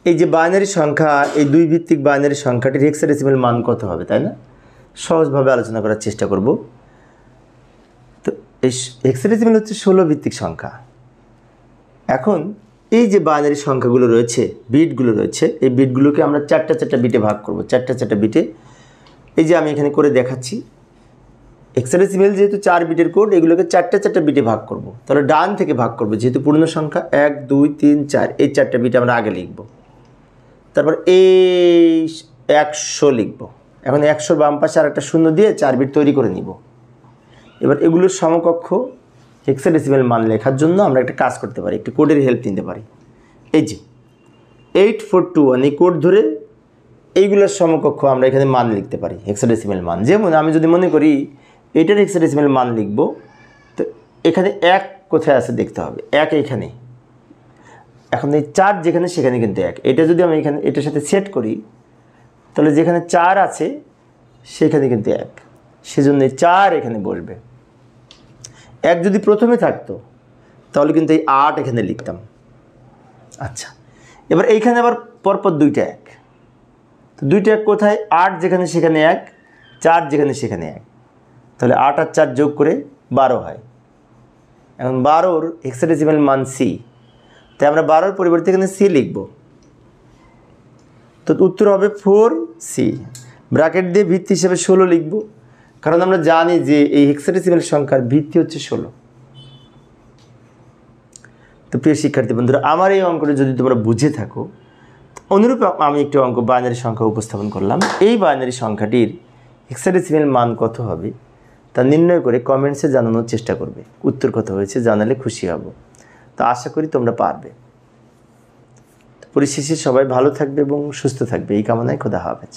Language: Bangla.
এই যে বাইনারি সংখ্যা, এই 2 ভিত্তিক বাইনারি সংখ্যাটির হেক্সাডেসিমাল মান কত হবে, তাই না? সহজভাবে আলোচনা করার চেষ্টা করব। তো এই হেক্সাডেসিমাল হচ্ছে 16 ভিত্তিক সংখ্যা। এখন এই যে বাইনারি সংখ্যাগুলো রয়েছে, বিটগুলো রয়েছে, এই বিটগুলোকে আমরা 4টা বিটে ভাগ করব। 4টা বিটে, এই যে আমি এখানে করে দেখাচ্ছি। হেক্সাডেসিমাল যেহেতু 4 বিটের কোড, এগুলোকে 4টা বিটে ভাগ করব। তাহলে ডান থেকে ভাগ করব, যেহেতু পূর্ণ সংখ্যা 1 2 3 4, এই 4টা বিট আমরা আগে লিখব। তারপর এই 100 লিখব। এখন 100 বাম পাশে আরেকটা শূন্য দিয়ে 4 বিট তৈরি করে নিব। এবার এগুলোর সমকক্ষ হেক্সাডেসিমাল মান লেখার জন্য আমরা একটা কাজ করতে পারি, একটি কোডের হেল্প নিতে পারি। এই যে 8421, এই কোড ধরে এইগুলোর সমকক্ষ আমরা এখানে মান লিখতে পারি, হেক্সাডেসিমাল মান। যেমন আমি যদি মনে করি এটার হেক্সাডেসিমাল মান লিখব, তো এখানে 1 কোথায় আছে দেখতে হবে, 1 এখানে। এখন এই 4 যেখানে সেখানে কিন্তু 1। এটা যদি আমি এখানে এটার সাথে সেট করি, তাহলে যেখানে 4 আছে সেখানে কিন্তু 1, সেজন্য 4 এখানে বসবে। 1 যদি প্রথমে থাকতো তাহলে কিন্তু এই 8 এখানে লিখতাম। আচ্ছা, এবার এইখানে আবার পরপর 2টা 1। তো 2টা 1 কোথায়? 8 যেখানে সেখানে 1, 4 যেখানে সেখানে 1। তাহলে 8 আর 4 যোগ করে 12 হয়। এখন 12-র হেক্সাডেসিমাল মান সি, তাই আমরা 12-র পরিবর্তে এখানে সি লিখব। তো উত্তর হবে 4C। ব্র্যাকেট দিয়ে ভিত্তি হিসেবে 16 লিখব, কারণ আমরা জানি যে এই হেক্সাডেসিমাল সংখ্যার ভিত্তি হচ্ছে 16। তো প্রিয় শিক্ষার্থী বন্ধুরা, আমার এই অঙ্কটা যদি তোমরা বুঝে থাকো, অনুরূপ আমি একটি অঙ্ক বাইনারি সংখ্যা উপস্থাপন করলাম। এই বাইনারি সংখ্যাটির হেক্সাডেসিমাল মান কত হবে তা নির্ণয় করে কমেন্টসে জানানোর চেষ্টা করবে। উত্তর কত হয়েছে জানালে খুশি হব। তো আশা করি তোমরা পারবে। পরিশেষে সবাই ভালো থাকবে এবং সুস্থ থাকবে, এই কামনায় খোদা হাফেজ।